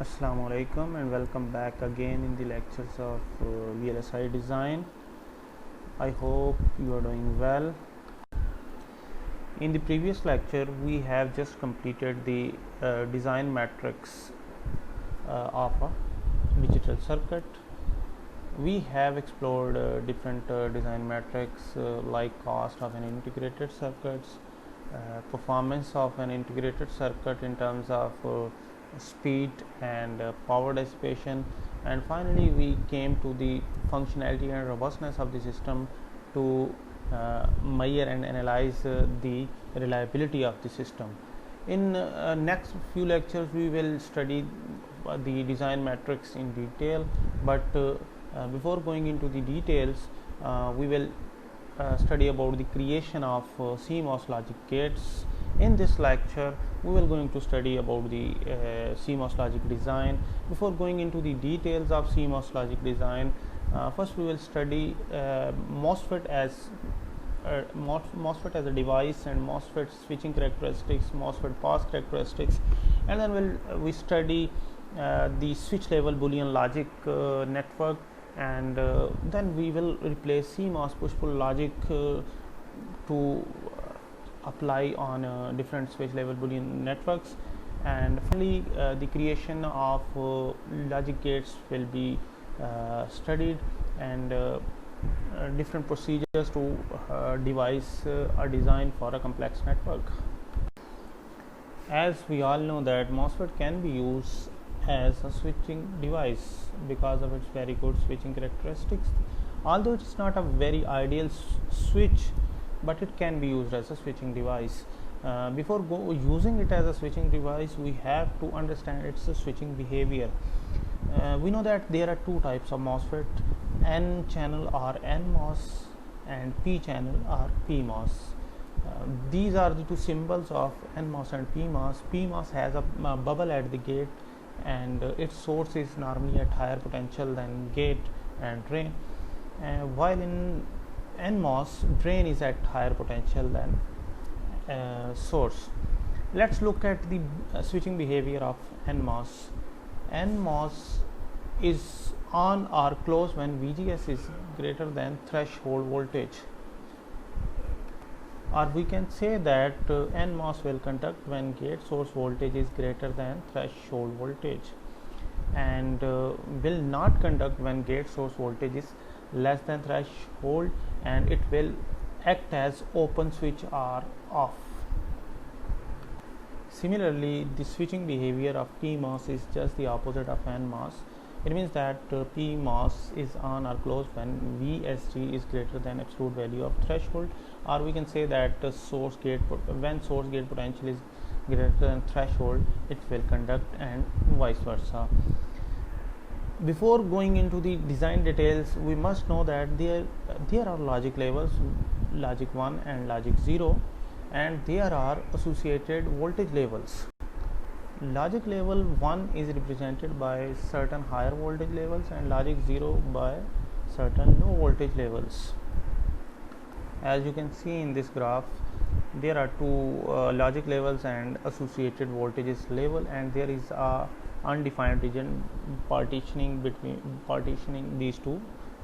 Assalamu alaikum and welcome back again in the lectures of VLSI design. I hope you are doing well. In the previous lecture we have just completed the design matrix of a digital circuit. We have explored different design metrics like cost of an integrated circuits, performance of an integrated circuit in terms of speed and power dissipation, and finally we came to the functionality and robustness of the system to measure and analyze the reliability of the system. In next few lectures we will study the design matrix in detail, but before going into the details we will study about the creation of CMOS logic gates. In this lecture we will going to study about the CMOS logic design. Before going into the details of CMOS logic design, first we will study MOSFET as MOSFET as a device and MOSFET switching characteristics, MOSFET path characteristics, and then we study the switch level Boolean logic network, and then we will replace CMOS push pull logic to apply on different switch level Boolean networks, and finally the creation of logic gates will be studied, and different procedures to devise a design for a complex network. As we all know that MOSFET can be used as a switching device because of its very good switching characteristics. Although it is not a very ideal switch, but it can be used as a switching device. Before using it as a switching device, we have to understand its switching behavior. We know that there are two types of MOSFET: N channel or NMOS and P channel or PMOS. These are the two symbols of NMOS and PMOS. PMOS has a bubble at the gate, and its source is normally at higher potential than gate and drain, while in NMOS drain is at higher potential than source. Let's look at the switching behavior of NMOS. NMOS is on or close when VGS is greater than threshold voltage, or we can say that NMOS will conduct when gate source voltage is greater than threshold voltage, and will not conduct when gate source voltage is less than threshold, and it will act as open switch or off. Similarly, the switching behavior of PMOS is just the opposite of NMOS. It means that PMOS is on or close when VSG is greater than absolute value of threshold, or we can say that when source gate potential is greater than threshold, it will conduct, and vice versa. Before going into the design details, we must know that there are logic levels, logic 1 and logic 0, and there are associated voltage levels. Logic level 1 is represented by certain higher voltage levels, and logic 0 by certain low voltage levels. As you can see in this graph, there are two logic levels and associated voltages level, and there is a undefined region partitioning these two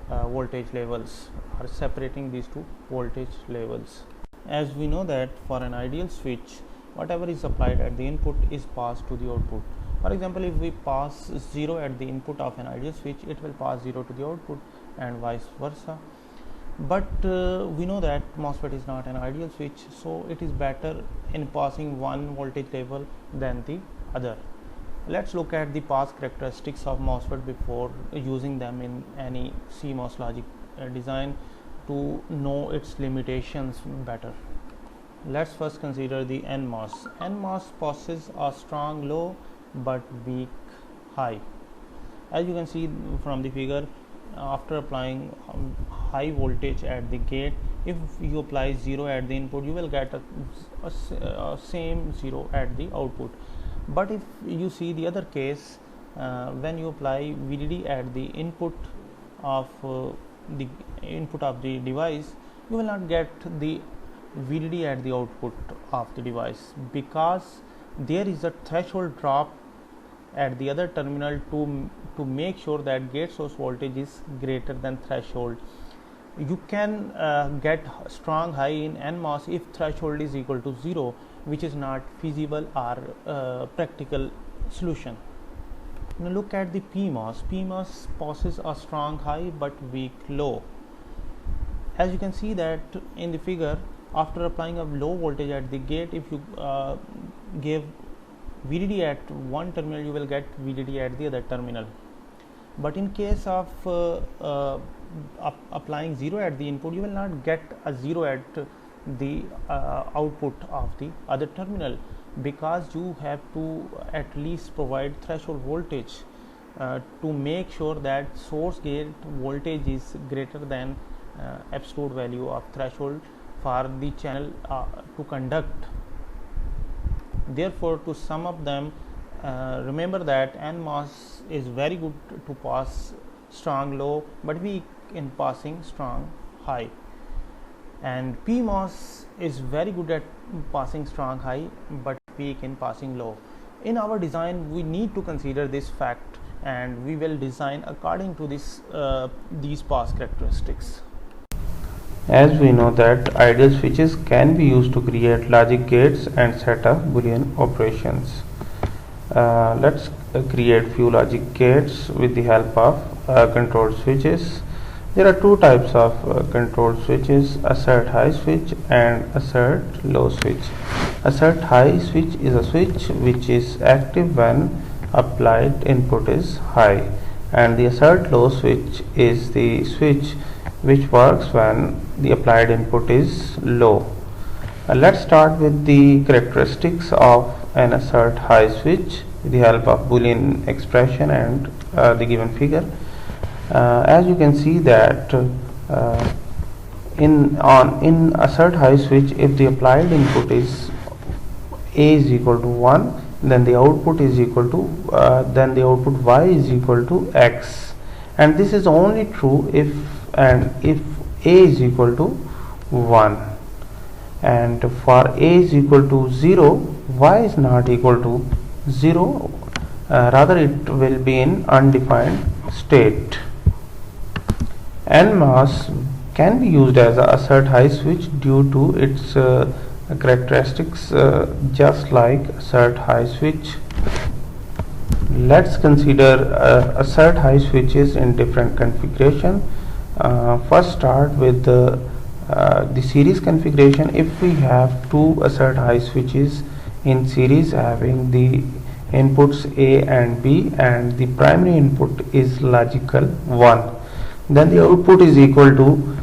voltage levels, or separating these two voltage levels. As we know that for an ideal switch, whatever is applied at the input is passed to the output. For example, if we pass 0 at the input of an ideal switch, it will pass 0 to the output, and vice versa. But we know that MOSFET is not an ideal switch, so it is better in passing one voltage level than the other. Let's look at the path characteristics of MOSFET before using them in any CMOS logic design to know its limitations better. Let's first consider the NMOS. NMOS possesses a strong low but weak high. As you can see from the figure, after applying high voltage at the gate, if you apply 0 at the input, you will get a same 0 at the output. But if you see the other case, when you apply VDD at the input of the device, you will not get the VDD at the output of the device, because there is a threshold drop at the other terminal to make sure that gate source voltage is greater than threshold. You can get strong high in NMOS if threshold is equal to 0, which is not feasible or practical solution. Now look at the PMOS. PMOS possesses a strong high but weak low. As you can see that in the figure, after applying a low voltage at the gate, if you give VDD at one terminal, you will get VDD at the other terminal. But in case of applying 0 at the input, you will not get a 0 at the output of the other terminal, because you have to at least provide threshold voltage to make sure that source gate voltage is greater than absolute value of threshold for the channel to conduct. Therefore, to sum up them, remember that NMOS is very good to pass strong low but weak in passing strong high, and PMOS is very good at passing strong high but weak in passing low. In our design, we need to consider this fact, and we will design according to these pass characteristics. As we know that ideal switches can be used to create logic gates and set up Boolean operations. Let's create few logic gates with the help of control switches. There are two types of control switches: assert high switch and assert low switch. Assert high switch is a switch which is active when applied input is high, and the assert low switch is the switch which works when the applied input is low. Let's start with the characteristics of an assert high switch with the help of Boolean expression and the given figure. As you can see that in assert high switch, if the applied input is A is equal to 1, then the output is equal to y is equal to x, and this is only true if A is equal to 1, and for A is equal to 0, y is not equal to 0, rather it will be in undefined state. NMOS can be used as a assert high switch due to its characteristics just like assert high switch. Let's consider assert high switches in different configuration. First start with the series configuration. If we have two assert high switches in series having the inputs A and B, and the primary input is logical 1, then the output is equal to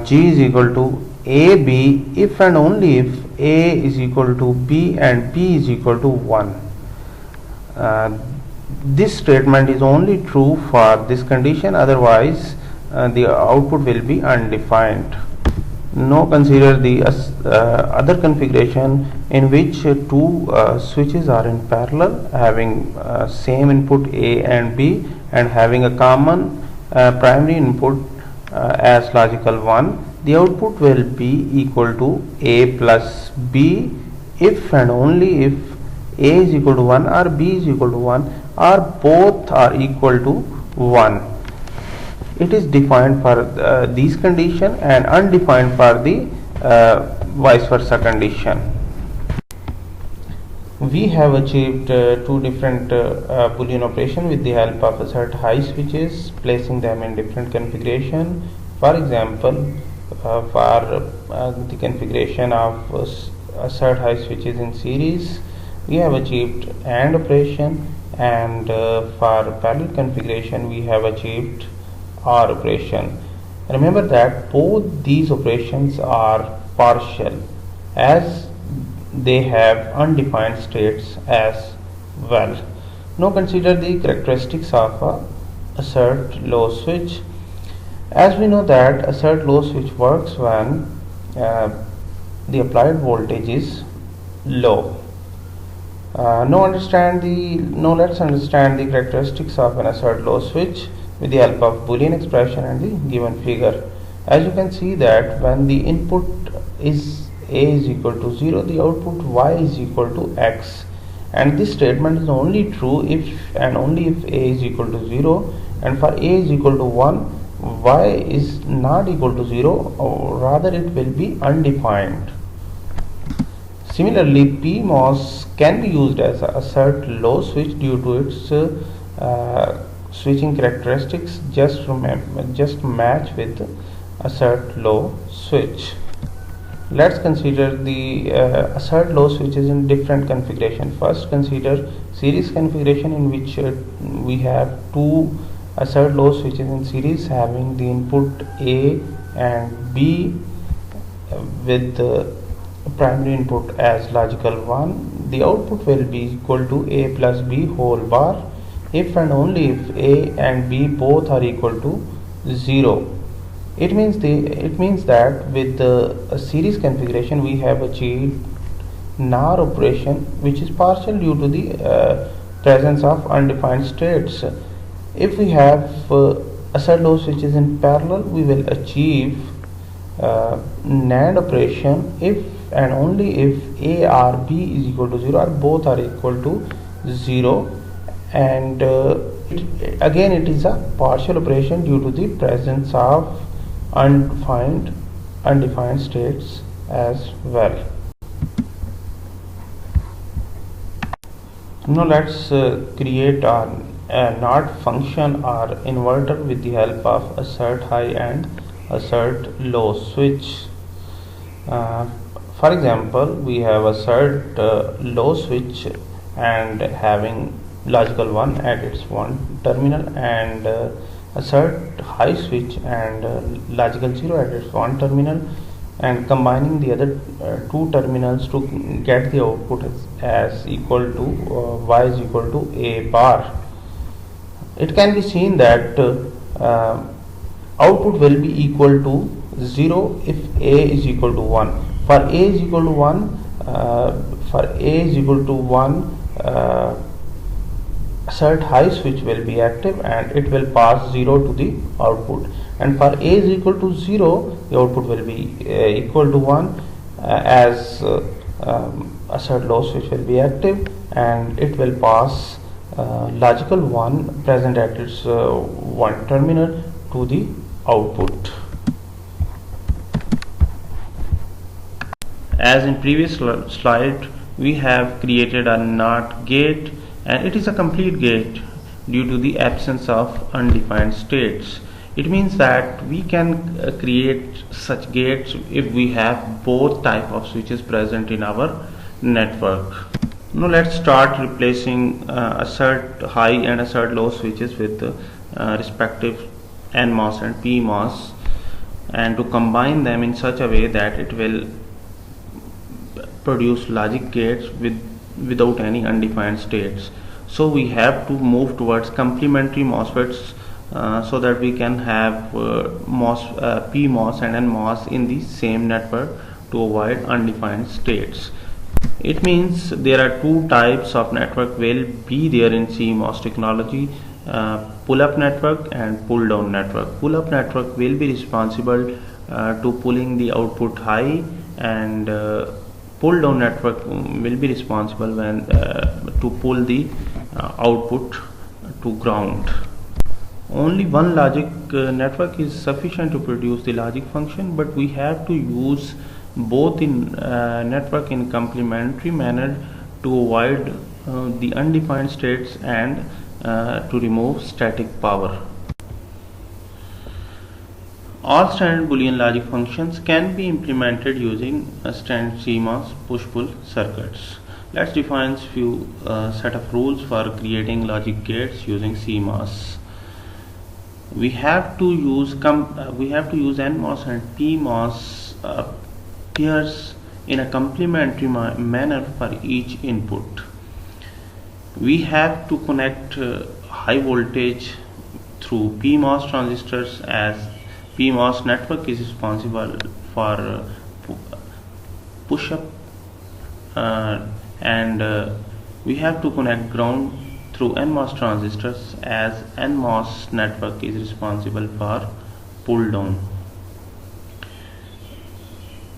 G is equal to AB if and only if A is equal to B and B is equal to 1. This statement is only true for this condition, otherwise the output will be undefined. Now consider the other configuration in which two switches are in parallel having same input A and B and having a common primary input as logical 1. The output will be equal to A plus B if and only if A is equal to 1 or B is equal to 1 or both are equal to 1. It is defined for these condition and undefined for the vice versa condition. We have achieved two different Boolean operation with the help of assert high switches, placing them in different configuration. For example, for the configuration of assert high switches in series, we have achieved AND operation, and for parallel configuration we have achieved OR operation. Remember that both these operations are partial as they have undefined states as well. Now consider the characteristics of a assert low switch. As we know that assert low switch works when the applied voltage is low. Now let's understand the characteristics of an assert low switch with the help of Boolean expression and the given figure. As you can see that when the input is A is equal to 0, the output Y is equal to X, and this statement is only true if and only if A is equal to 0, and for A is equal to 1, Y is not equal to 0, or rather it will be undefined. Similarly, PMOS can be used as a assert low switch due to its switching characteristics just match with assert low switch. Let's consider the assert low switches in different configuration. First, consider series configuration, in which we have two assert low switches in series having the input A and B with the primary input as logical 1. The output will be equal to A plus B whole bar if and only if A and B both are equal to 0. It means that with the series configuration we have achieved NOR operation, which is partial due to the presence of undefined states. If we have assert low switches in parallel, we will achieve NAND operation if and only if A or B is equal to 0 or both are equal to 0, and again it is a partial operation due to the presence of undefined states as well. Now let's create a NOT function or inverter with the help of assert high and assert low switch. For example, we have assert low switch and having logical 1 at its one terminal, and assert high switch and logical 0 at its one terminal, and combining the other two terminals to get the output as equal to Y is equal to A bar. It can be seen that output will be equal to 0 if A is equal to 1. For A is equal to 1, assert high switch will be active and it will pass 0 to the output, and for A is equal to 0, the output will be equal to 1 as assert low switch will be active and it will pass logical 1 present at its one terminal to the output. As in previous slide, we have created a NOT gate, and it is a complete gate due to the absence of undefined states. It means that we can create such gates if we have both type of switches present in our network. Now let's start replacing assert high and assert low switches with respective NMOS and PMOS, and to combine them in such a way that it will produce logic gates without any undefined states. So we have to move towards complementary MOSFETs so that we can have PMOS and NMOS in the same network to avoid undefined states. It means there are two types of network will be there in CMOS technology: pull-up network and pull-down network. Pull-up network will be responsible to pulling the output high, and pull-down network will be responsible when to pull the output to ground. Only one logic network is sufficient to produce the logic function, but we have to use both in network in complementary manner to avoid the undefined states and to remove static power. All standard Boolean logic functions can be implemented using standard CMOS push-pull circuits. Let's define few set of rules for creating logic gates using CMOS. We have to use NMOS and PMOS pairs in a complementary manner for each input. We have to connect high voltage through PMOS transistors, as PMOS network is responsible for push-up, and we have to connect ground through NMOS transistors, as NMOS network is responsible for pull-down.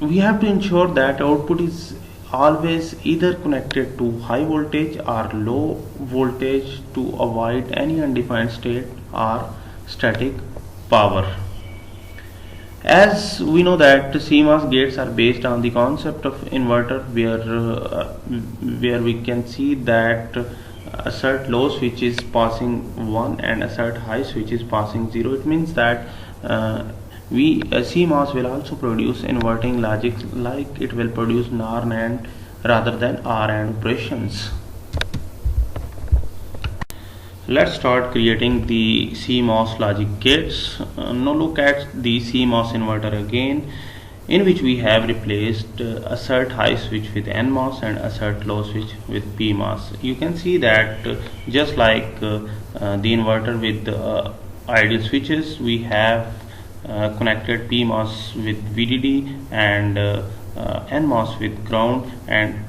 We have to ensure that output is always either connected to high voltage or low voltage to avoid any undefined state or static power. As we know that CMOS gates are based on the concept of inverter, where we can see that assert low switch is passing 1 and assert high switch is passing 0. It means that CMOS will also produce inverting logic, like it will produce NOR NAND rather than OR AND operations. Let's start creating the CMOS logic gates. Now look at the CMOS inverter again, in which we have replaced assert high switch with NMOS and assert low switch with PMOS. You can see that just like the inverter with ideal switches, we have connected PMOS with VDD and NMOS with ground, and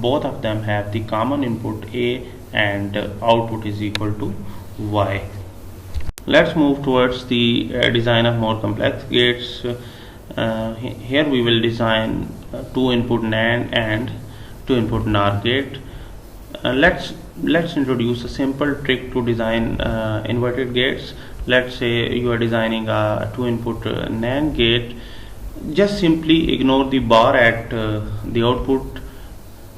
both of them have the common input A and output is equal to Y. Let's move towards the design of more complex gates. Here we will design 2 input NAND and 2 input NOR gate. Let's introduce a simple trick to design inverted gates. Let's say you are designing a 2 input NAND gate. Just simply ignore the bar at the output.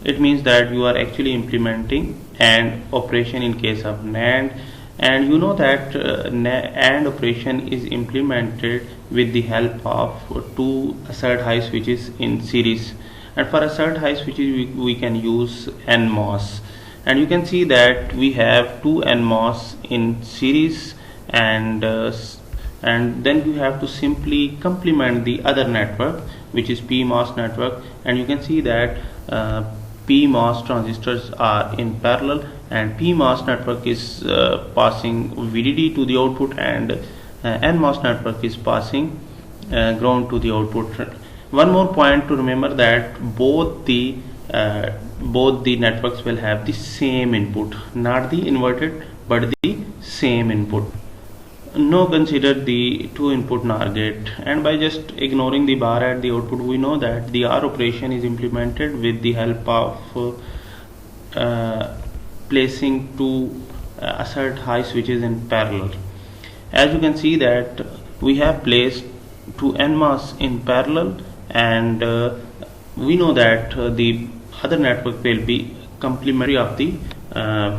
It means that you are actually implementing AND operation in case of NAND, and you know that AND operation is implemented with the help of 2 assert high switches in series, and for assert high switches we can use NMOS, and you can see that we have 2 NMOS in series, and then you have to simply complement the other network, which is PMOS network, and you can see that PMOS transistors are in parallel, and PMOS network is passing VDD to the output, and NMOS network is passing ground to the output. One more point to remember, that both the networks will have the same input, not the inverted but the same input. Now consider the 2 input NOR gate, and by just ignoring the bar at the output, we know that the OR operation is implemented with the help of placing 2 assert high switches in parallel. As you can see that we have placed 2 NMOS in parallel, and we know that the other network will be complementary of the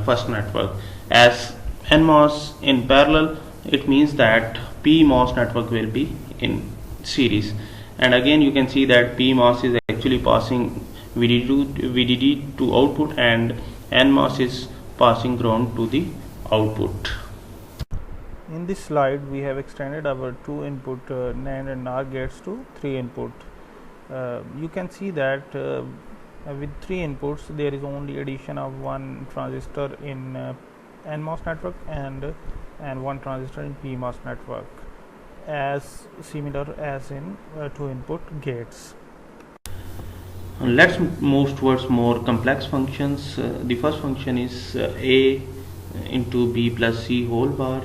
first network. As NMOS in parallel, it means that PMOS network will be in series, and again you can see that PMOS is actually passing VDD to output, and NMOS is passing ground to the output. In this slide we have extended our 2 input NAND and NOR gates to 3 input. You can see that with 3 inputs there is only addition of 1 transistor in NMOS network and 1 transistor in PMOS network, as similar as in 2 input gates. Let's move towards more complex functions. The first function is A into B plus C whole bar.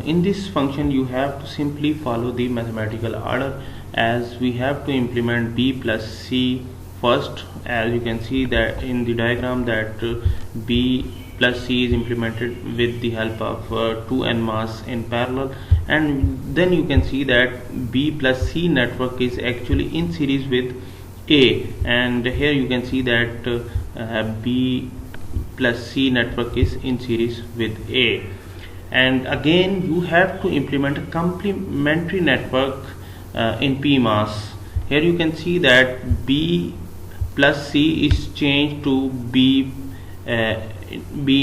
In this function you have to simply follow the mathematical order, as we have to implement B plus C first. As you can see that in the diagram that B plus C is implemented with the help of 2 NMOS in parallel, and then you can see that B plus C network is actually in series with A, and here you can see that B plus C network is in series with A, and again you have to implement a complementary network in PMOS. Here you can see that B plus C is changed to B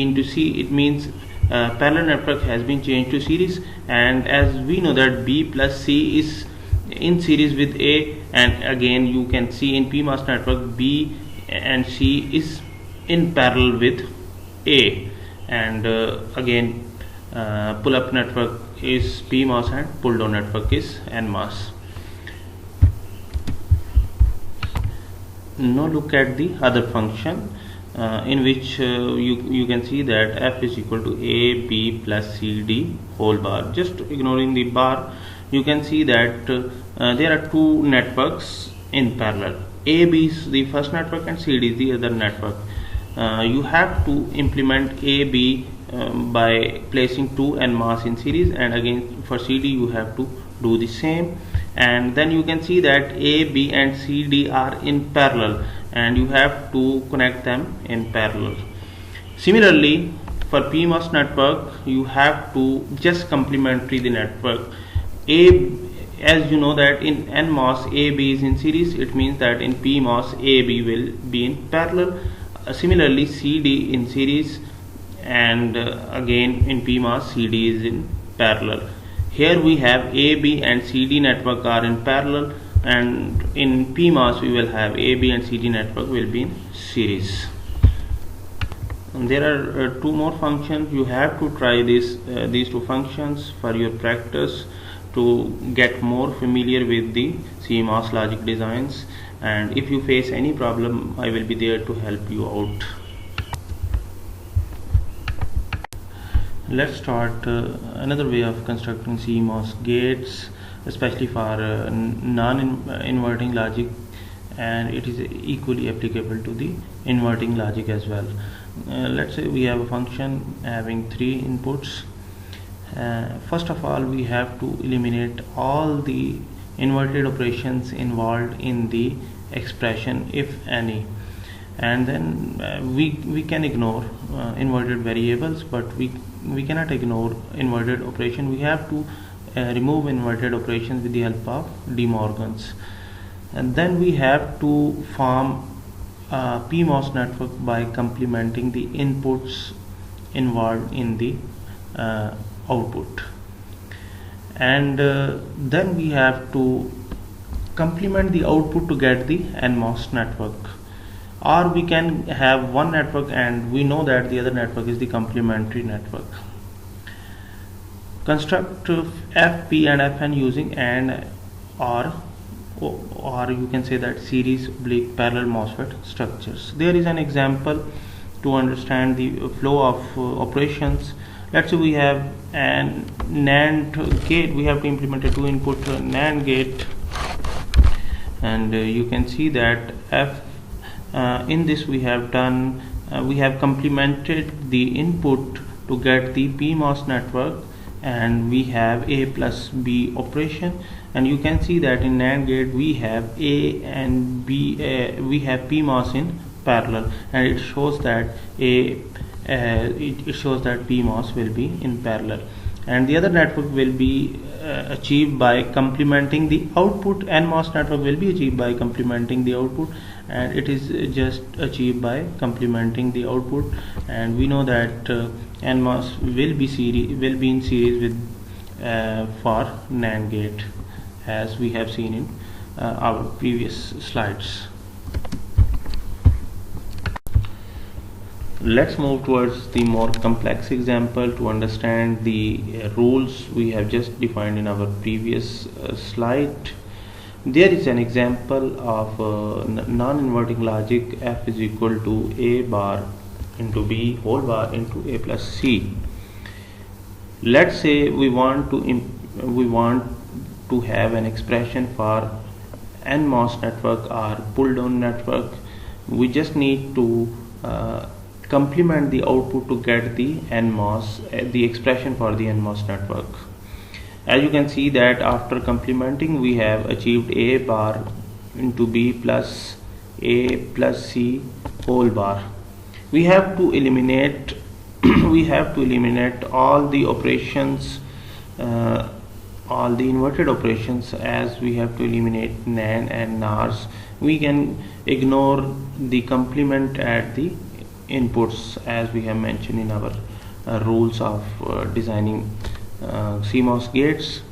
into C. It means parallel network has been changed to series, and as we know that B plus C is in series with A, and again you can see in PMOS network B and C is in parallel with A, and again pull up network is PMOS and pull down network is NMOS. Now look at the other function in which you can see that F is equal to A B plus C D whole bar. Just ignoring the bar, you can see that there are 2 networks in parallel. AB is the first network and CD is the other network. You have to implement AB by placing two NMOS in series, and again for CD you have to do the same. And then you can see that A, B and CD are in parallel, and you have to connect them in parallel. Similarly, for PMOS network you have to just complementary the network. As you know that in NMOS AB is in series, it means that in PMOS AB will be in parallel. Similarly, CD in series, and again in PMOS CD is in parallel. Here we have AB and CD network are in parallel, and in PMOS we will have AB and CD network will be in series. And there are two more functions. You have to try these two functions for your practice to get more familiar with the CMOS logic designs, and if you face any problem I will be there to help you out. Let's start another way of constructing CMOS gates, especially for non-inverting logic, and it is equally applicable to the inverting logic as well. Let's say we have a function having three inputs. First of all, we have to eliminate all the inverted operations involved in the expression, if any, and then we can ignore inverted variables, but we cannot ignore inverted operation. We have to remove inverted operations with the help of De Morgan's, and then we have to form a PMOS network by complementing the inputs involved in the output, and then we have to complement the output to get the NMOS network. Or we can have one network and we know that the other network is the complementary network. Construct FP and FN using AND or you can say that series oblique parallel MOSFET structures. There is an example to understand the flow of operations. Let's say we have an NAND gate. We have to implement a two input NAND gate, and you can see that in this we have done we have complemented the input to get the PMOS network, and we have A plus B operation, and you can see that in NAND gate we have A and B, we have PMOS in parallel, and it shows that it shows that PMOS will be in parallel, and the other network will be achieved by complementing the output. NMOS network will be achieved by complementing the output, and it is just achieved by complementing the output, and we know that NMOS will be in series with for NAND gate, as we have seen in our previous slides. Let's move towards the more complex example to understand the rules we have just defined in our previous slide. There is an example of non-inverting logic. F is equal to A bar into B whole bar into A plus C. Let's say we want to have an expression for NMOS network or pull down network. We just need to complement the output to get the NMOS, the expression for the NMOS network. As you can see that after complementing we have achieved A bar into B plus A plus C whole bar. We have to eliminate all the operations, all the inverted operations, as we have to eliminate NAND and NARs. We can ignore the complement at the inputs, as we have mentioned in our rules of designing CMOS gates.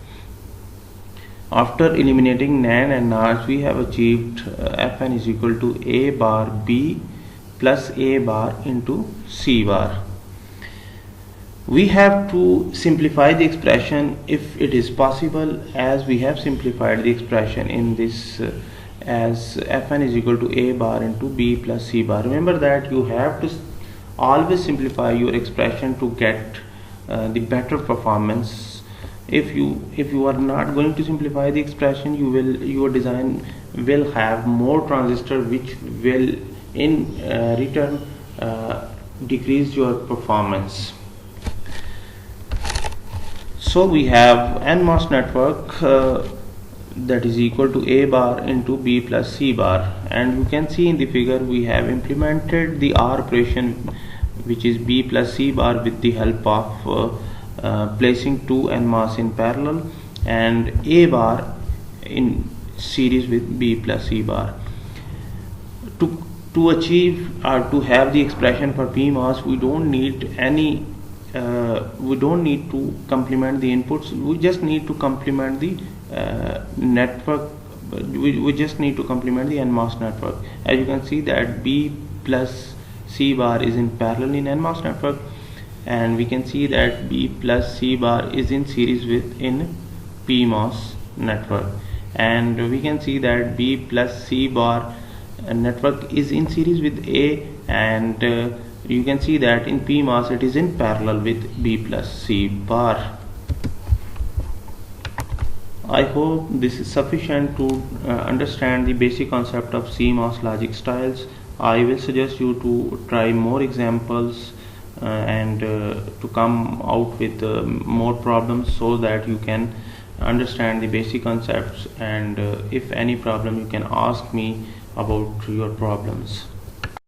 After eliminating NAND and NARs, we have achieved Fn is equal to A bar B plus A bar into C bar. We have to simplify the expression if it is possible, as we have simplified the expression in this as Fn is equal to A bar into B plus C bar. Remember that you have to always simplify your expression to get the better performance if you are not going to simplify the expression, your design will have more transistor, which will in return decrease your performance. So we have NMOS network that is equal to A bar into B plus C bar, and you can see in the figure we have implemented the OR operation, which is B plus C bar, with the help of placing two NMOS in parallel and A bar in series with B plus C bar. To achieve or to have the expression for PMOS, we don't need any we don't need to complement the inputs, we just need to complement the network, we just need to complement the NMOS network. As you can see that B plus C bar is in parallel in NMOS network, and we can see that B plus C bar is in series with in PMOS network, and we can see that B plus C bar network is in series with A, and you can see that in PMOS it is in parallel with B plus C bar. I hope this is sufficient to understand the basic concept of CMOS logic styles. I will suggest you to try more examples and to come out with more problems, so that you can understand the basic concepts, and if any problem you can ask me about your problems.